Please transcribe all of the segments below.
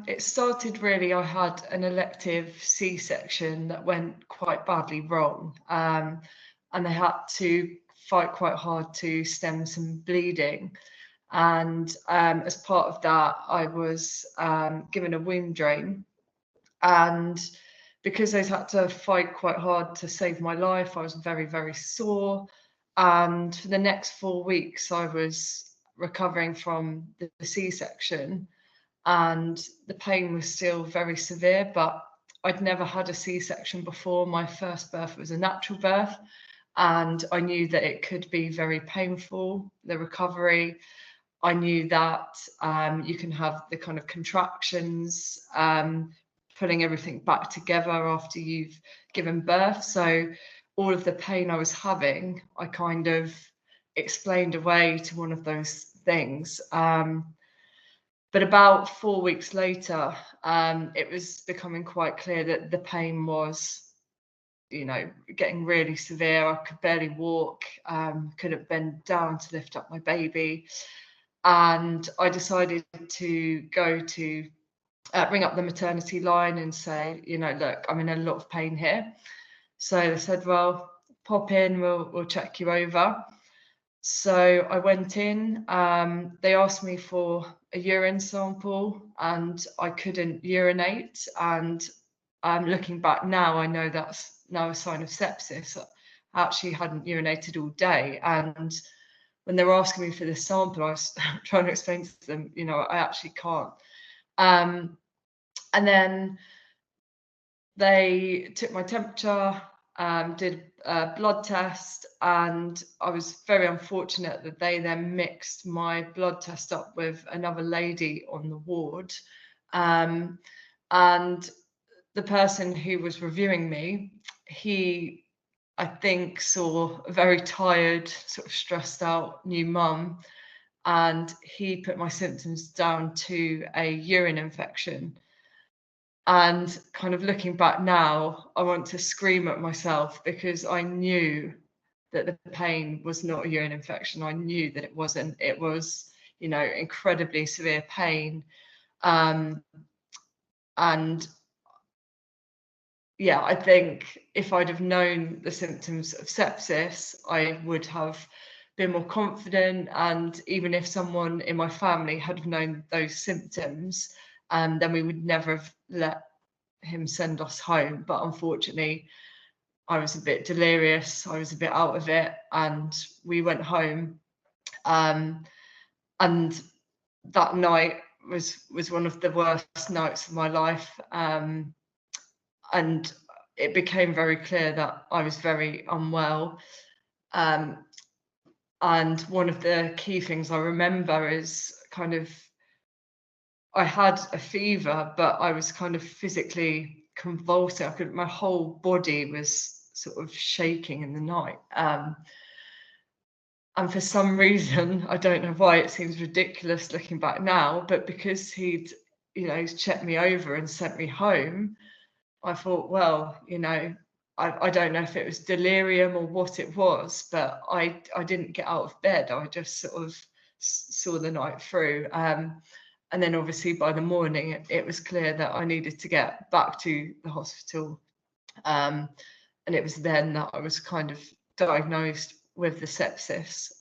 It started really, I had an elective C-section that went quite badly wrong, and they had to fight quite hard to stem some bleeding. And as part of that, I was given a wound drain. And because they had to fight quite hard to save my life, I was very, very sore. And for the next 4 weeks, I was recovering from the C-section, and the pain was still very severe, but I'd never had a C-section before. My first birth was a natural birth, and I knew that it could be very painful, the recovery. I knew that you can have the kind of contractions, putting everything back together after you've given birth. So all of the pain I was having, I kind of explained away to one of those things. But about 4 weeks later, it was becoming quite clear that the pain was, getting really severe. I could barely walk, couldn't bend down to lift up my baby. And I decided to go to ring up the maternity line and say, look, I'm in a lot of pain here. So they said, well, pop in, we'll check you over. So I went in, they asked me for a urine sample, and I couldn't urinate. And looking back now, I know that's now a sign of sepsis. I actually hadn't urinated all day. And when they were asking me for this sample, I was trying to explain to them, I actually can't. And then they took my temperature, did a blood test, and I was very unfortunate that they then mixed my blood test up with another lady on the ward. And the person who was reviewing me, he, I think, saw a very tired, sort of stressed out new mum, and he put my symptoms down to a urine infection. And kind of looking back now, I want to scream at myself, because I knew that the pain was not a urine infection. I knew that it wasn't. It was, incredibly severe pain. And yeah, I think if I'd have known the symptoms of sepsis, I would have been more confident. And even if someone in my family had have known those symptoms, then we would never have let him send us home. But unfortunately, I was a bit delirious, I was a bit out of it, and we went home. And that night was one of the worst nights of my life. And it became very clear that I was very unwell. And one of the key things I remember is kind of, I had a fever, but I was kind of physically convulsing. My whole body was sort of shaking in the night. And for some reason, I don't know why, it seems ridiculous looking back now, but because he'd, checked me over and sent me home, I thought, well, I don't know if it was delirium or what it was, but I didn't get out of bed. I just sort of saw the night through. And then obviously by the morning, it was clear that I needed to get back to the hospital. And it was then that I was kind of diagnosed with the sepsis.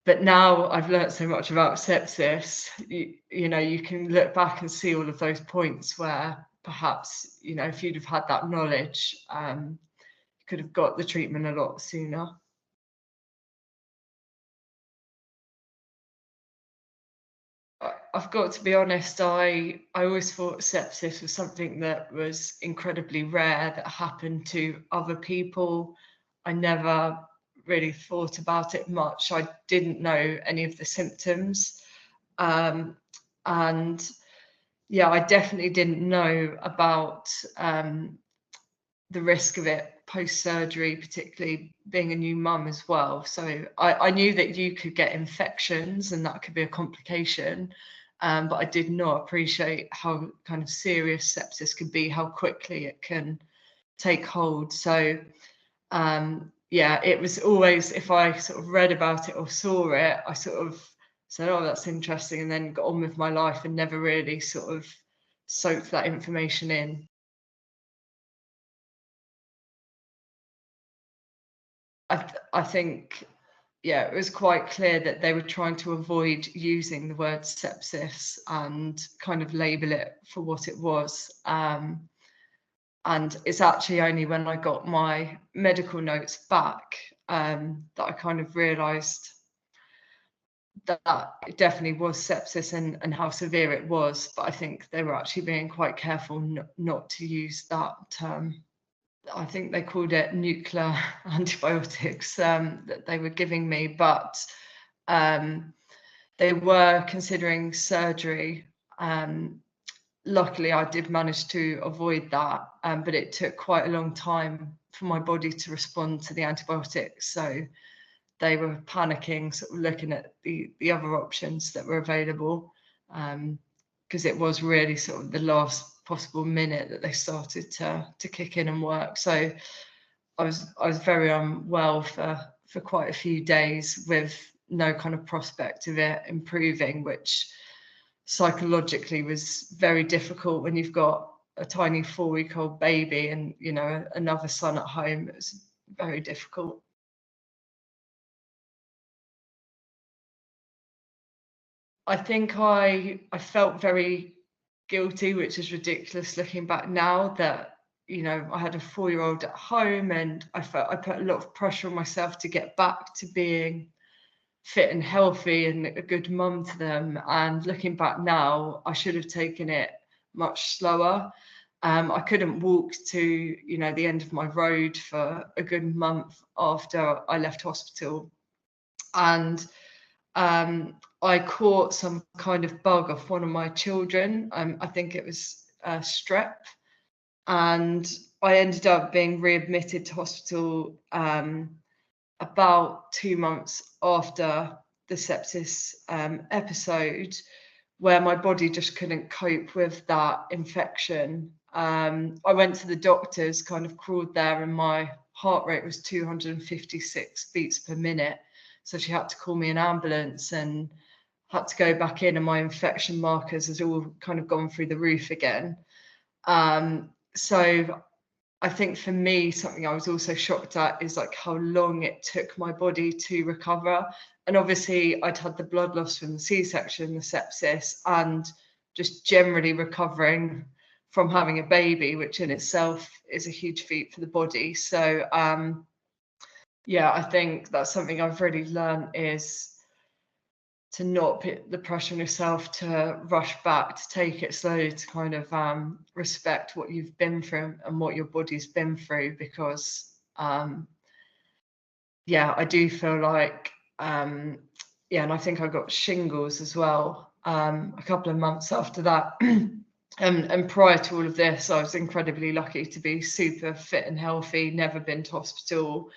But now I've learned so much about sepsis, you can look back and see all of those points where perhaps, if you'd have had that knowledge, you could have got the treatment a lot sooner. I've got to be honest, I always thought sepsis was something that was incredibly rare, that happened to other people. I never really thought about it much. I didn't know any of the symptoms. And yeah, I definitely didn't know about the risk of it post-surgery, particularly being a new mum as well. So I knew that you could get infections and that could be a complication, but I did not appreciate how kind of serious sepsis could be, how quickly it can take hold. So yeah, it was always, if I sort of read about it or saw it, I sort of said, oh, that's interesting, and then got on with my life and never really sort of soaked that information in. I think, yeah, it was quite clear that they were trying to avoid using the word sepsis and kind of label it for what it was. And it's actually only when I got my medical notes back that I kind of realised that it definitely was sepsis and how severe it was. But I think they were actually being quite careful not to use that term. I think they called it nuclear antibiotics that they were giving me, but they were considering surgery. Luckily, I did manage to avoid that, but it took quite a long time for my body to respond to the antibiotics. So they were panicking, sort of looking at the other options that were available, because it was really sort of the last possible minute that they started to kick in and work. So I was very unwell for quite a few days with no kind of prospect of it improving, which psychologically was very difficult when you've got a tiny 4-week-old baby and, you know, another son at home. It was very difficult. I think I felt very guilty, which is ridiculous looking back now, that, you know, I had a 4-year-old at home, and I felt I put a lot of pressure on myself to get back to being fit and healthy and a good mum to them. And looking back now, I should have taken it much slower. I couldn't walk to, you know, the end of my road for a good month after I left hospital. And I caught some kind of bug off one of my children. I think it was strep. And I ended up being readmitted to hospital about 2 months after the sepsis episode, where my body just couldn't cope with that infection. I went to the doctors, kind of crawled there, and my heart rate was 256 beats per minute. So she had to call me an ambulance and had to go back in, and my infection markers has all kind of gone through the roof again. So I think for me, something I was also shocked at is like how long it took my body to recover. And obviously I'd had the blood loss from the C-section, the sepsis, and just generally recovering from having a baby, which in itself is a huge feat for the body. So yeah, I think that's something I've really learned, is to not put the pressure on yourself to rush back, to take it slowly, to kind of respect what you've been through and what your body's been through. Because yeah, I do feel like yeah, and I think I got shingles as well a couple of months after that. And prior to all of this, I was incredibly lucky to be super fit and healthy, never been to hospital.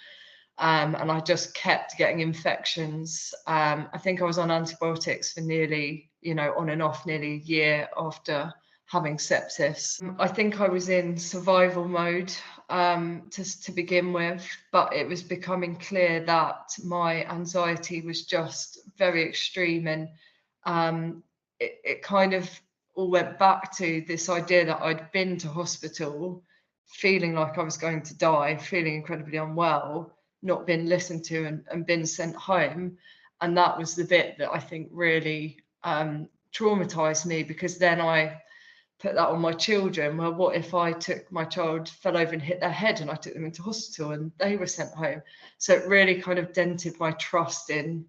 And I just kept getting infections. I think I was on antibiotics for nearly, you know, on and off nearly a year after having sepsis. I think I was in survival mode to begin with, but it was becoming clear that my anxiety was just very extreme, and it kind of all went back to this idea that I'd been to hospital feeling like I was going to die, feeling incredibly unwell, not been listened to, and been sent home. And that was the bit that I think really traumatized me, because then I put that on my children. Well, what if my child fell over and hit their head and I took them into hospital and they were sent home? So it really kind of dented my trust in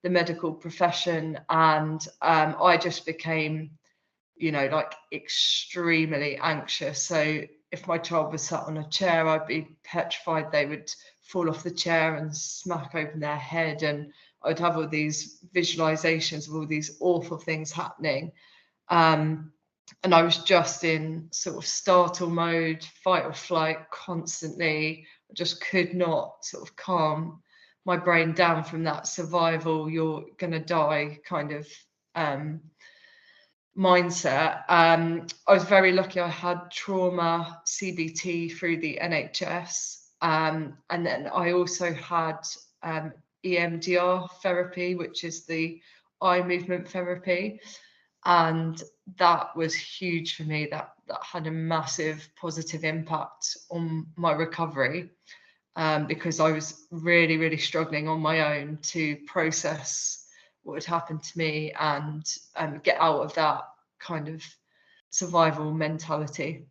the medical profession. And I just became, you know, like extremely anxious. So if my child was sat on a chair, I'd be petrified they would fall off the chair and smack open their head. And I'd have all these visualizations of all these awful things happening. And I was just in sort of startle mode, fight or flight constantly. I just could not sort of calm my brain down from that survival, you're going to die kind of mindset. I was very lucky. I had trauma CBT through the NHS, and then I also had EMDR therapy, which is the eye movement therapy, and that was huge for me. That had a massive positive impact on my recovery, because I was really, really struggling on my own to process what had happened to me and get out of that kind of survival mentality.